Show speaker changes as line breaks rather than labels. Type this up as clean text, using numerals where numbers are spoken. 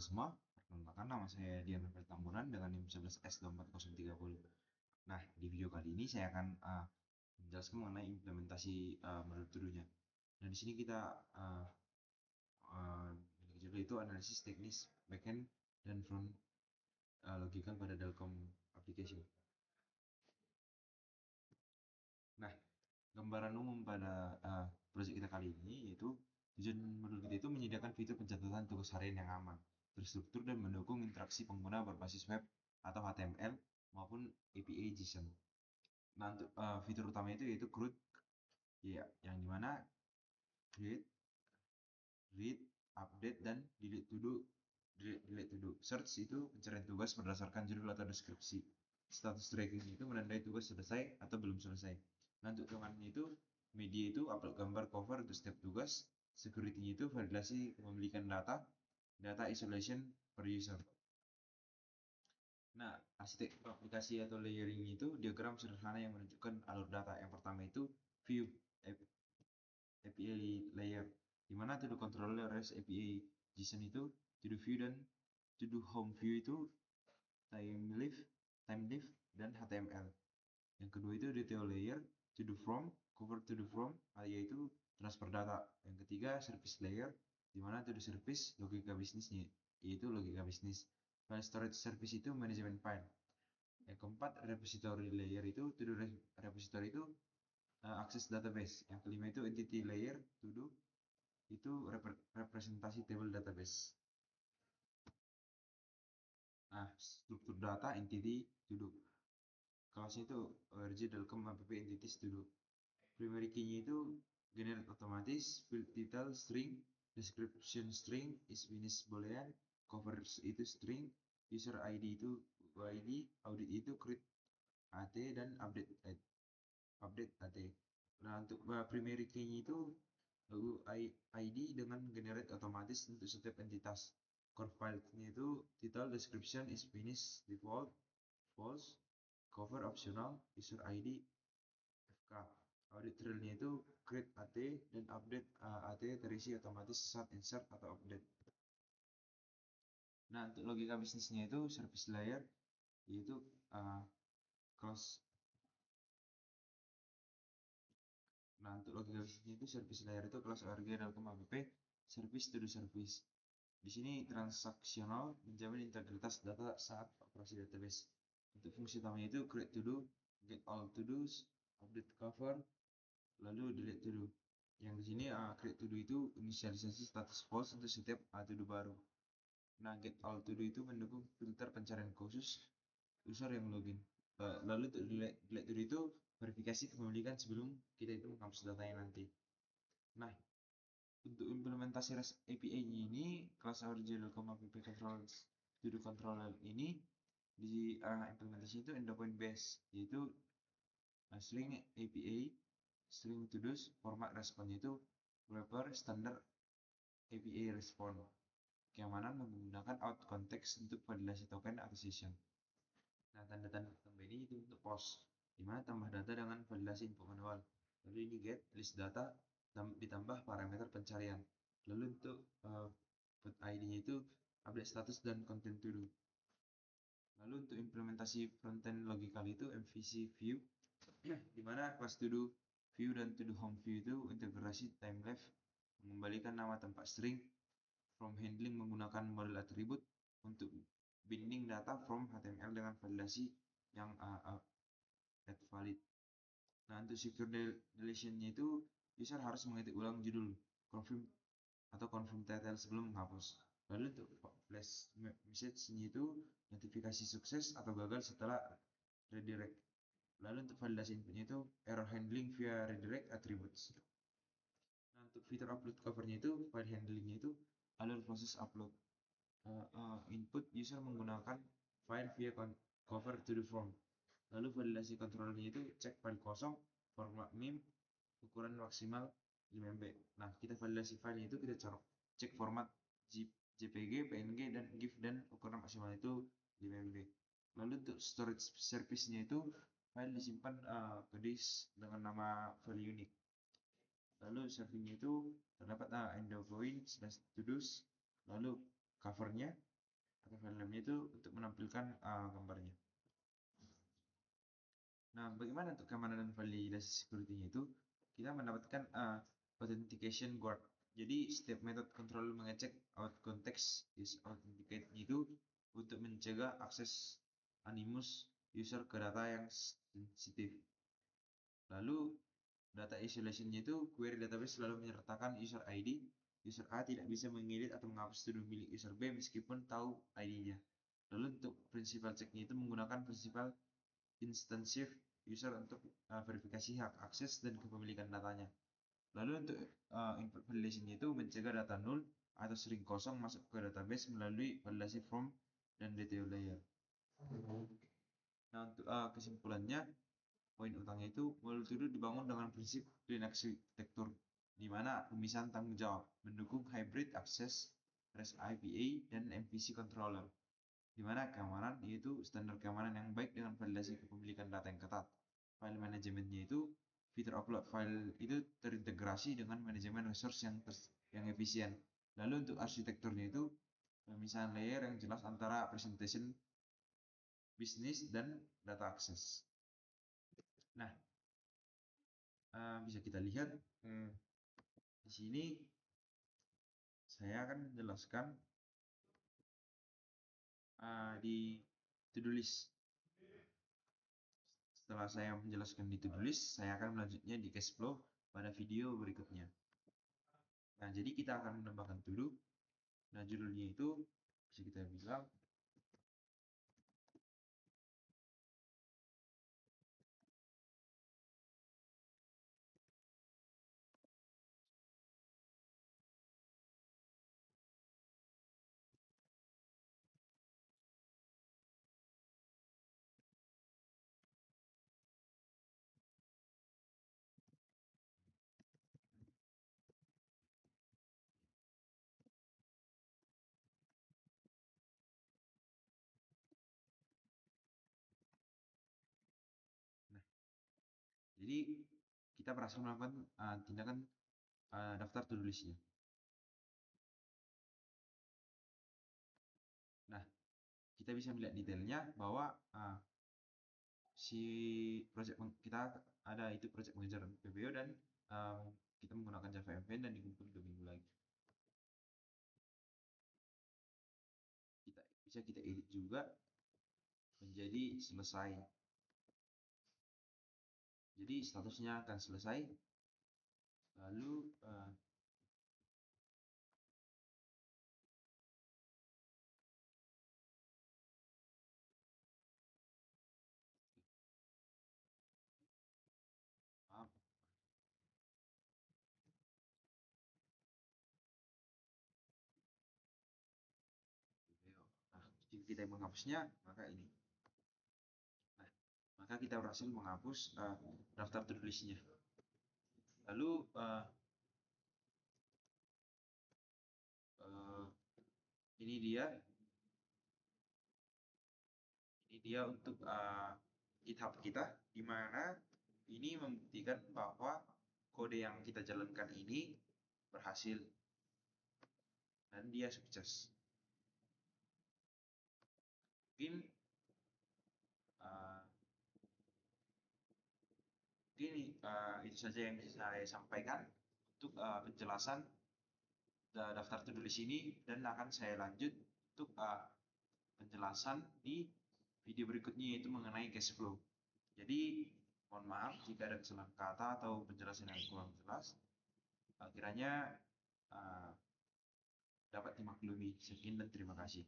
semua, perkenalkan nama saya Dian Pertamburan dengan NIM 11S24030. Nah, di video kali ini saya akan menjelaskan mengenai implementasi model to-do-nya. Nah, di sini kita judul itu analisis teknis backend dan front logical pada Delcom application. Nah, gambaran umum pada proyek kita kali ini yaitu tujuan modul kita itu menyediakan fitur pencatatan tugas harian yang aman, terstruktur dan mendukung interaksi pengguna berbasis web atau HTML maupun API JSON. Nah, untuk fitur utama itu yaitu CRUD, ya, yang dimana create, read, update, dan delete to do. Search itu pencarian tugas berdasarkan judul atau deskripsi. Status tracking itu menandai tugas selesai atau belum selesai. Nah, untuk keamanannya itu media itu upload gambar cover untuk setiap tugas. Security itu validasi kepemilikan data isolation per user. Nah, arsitektur aplikasi atau layering itu diagram sederhana yang menunjukkan alur data. Yang pertama itu view API layer, di mana to do controller REST API JSON itu to do view dan to do home view itu time live dan HTML. Yang kedua itu detail layer to do from cover to do from, yaitu transfer data. Yang ketiga service layer, di mana to do service logika bisnisnya, yaitu logika bisnis. File storage service itu manajemen file. Yang keempat repository layer itu to do repository itu akses database. Yang kelima itu entity layer to do itu representasi table database. Nah, struktur data entity to do. Kelasnya itu ORG Delcom app entities to do. Primary key-nya itu generate otomatis, field title string, description string, is finish boolean, covers itu string, user ID itu UID, audit itu create AT dan update AT. Nah, untuk primary key-nya itu ID dengan generate otomatis untuk setiap entitas. Core file-nya itu title, description, is finish, default, false, cover optional, user ID, FK. Audit trail-nya itu create AT dan update AT terisi otomatis saat insert atau update. Nah, untuk logika bisnisnya itu service layer yaitu cross. Nah, untuk logika bisnisnya itu service layer itu kelas ORG dalam app service to do service. Di sini transaksional menjamin integritas data saat operasi database. Untuk fungsi utamanya itu create to do, get all to do's, update cover, lalu delete to do. Yang di sini create to do itu inisialisasi status false untuk setiap to do baru. Nah, get all to do itu mendukung filter pencarian khusus user yang login. Lalu untuk delete to do itu verifikasi kepemilikan sebelum kita itu menghapus datanya nanti. Nah, untuk implementasi REST API ini kelas Origin.com app controller ini di implementasi itu endpoint base, yaitu string API, string to do's, format response itu wrapper standar API respond. Keamanan menggunakan out context untuk validasi token atau session. Nah, tanda-tanda tambah ini itu untuk post, dimana tambah data dengan validasi info manual. Lalu ini get list data ditambah parameter pencarian. Lalu untuk put ID-nya itu update status dan content to do. Lalu untuk implementasi frontend logical itu MVC view, di mana class to do view dan to do home view itu integrasi time left, mengembalikan nama tempat string, from handling menggunakan model atribut untuk binding data from HTML dengan validasi yang add valid. Nah, untuk secure deletion-nya itu user harus mengetik ulang judul confirm atau confirm title sebelum menghapus. Lalu untuk flash message-nya itu notifikasi sukses atau gagal setelah redirect. Lalu untuk validasi inputnya itu error handling via redirect attributes. Nah, untuk fitur upload covernya itu file handlingnya itu alur proses upload. Input user menggunakan file via cover to the form. Lalu validasi kontrolnya itu cek file kosong, format meme, ukuran maksimal 5 MB. Nah, kita validasi file itu kita cek format JPG, PNG, dan GIF dan ukuran maksimal itu 5 MB. Lalu untuk storage service-nya itu file disimpan ke disk dengan nama file unik. Lalu saving-nya itu terdapat endpoint slash to do's, lalu covernya, atau file name itu untuk menampilkan gambarnya. Nah, bagaimana untuk keamanan dan validasi security-nya itu? Kita mendapatkan authentication guard. Jadi setiap metode control mengecek out context is authenticate itu untuk mencegah akses anonymous user ke data yang sensitif. Lalu data isolation-nya itu query database selalu menyertakan user ID. User A tidak bisa mengedit atau menghapus tuduh milik user B meskipun tahu ID-nya. Lalu untuk principal check-nya itu menggunakan principal instantive user untuk verifikasi hak akses dan kepemilikan datanya. Lalu untuk input validation itu mencegah data null atau sering kosong masuk ke database melalui validasi form dan detail layer. Nah, untuk kesimpulannya, poin utamanya itu model to do dibangun dengan prinsip clean architecture, di mana pemisahan tanggung jawab mendukung hybrid access, REST API, dan MVC controller, di mana keamanan yaitu standar keamanan yang baik dengan validasi kepemilikan data yang ketat. File manajemennya itu fitur upload file itu terintegrasi dengan manajemen resource yang efisien. Lalu untuk arsitekturnya itu pemisahan layer yang jelas antara presentation, bisnis, dan data access. Nah, bisa kita lihat di sini saya akan menjelaskan di to-do list. Setelah saya menjelaskan di to-do list, saya akan melanjutnya di cash flow pada video berikutnya. Nah, jadi kita akan menambahkan to-do. Nah, judulnya itu bisa kita bilang jadi kita berhasil melakukan tindakan daftar to-do list-nya. Nah, kita bisa melihat detailnya bahwa si project kita ada itu project manager PBO dan kita menggunakan Java Event dan dikumpul 2 minggu lagi. Bisa kita edit juga menjadi selesai. Jadi statusnya akan selesai. Lalu jika kita menghapusnya, maka ini. Nah, maka kita berhasil menghapus daftar to-do list-nya. Lalu ini dia untuk GitHub kita, di mana ini membuktikan bahwa kode yang kita jalankan ini berhasil dan dia sukses. Mungkin itu saja yang bisa saya sampaikan untuk penjelasan daftar to-do list ini, dan akan saya lanjut untuk penjelasan di video berikutnya, yaitu mengenai cash flow. Jadi mohon maaf jika ada kesalahan kata atau penjelasan yang kurang jelas. Kiranya dapat dimaklumi. Sekian dan terima kasih.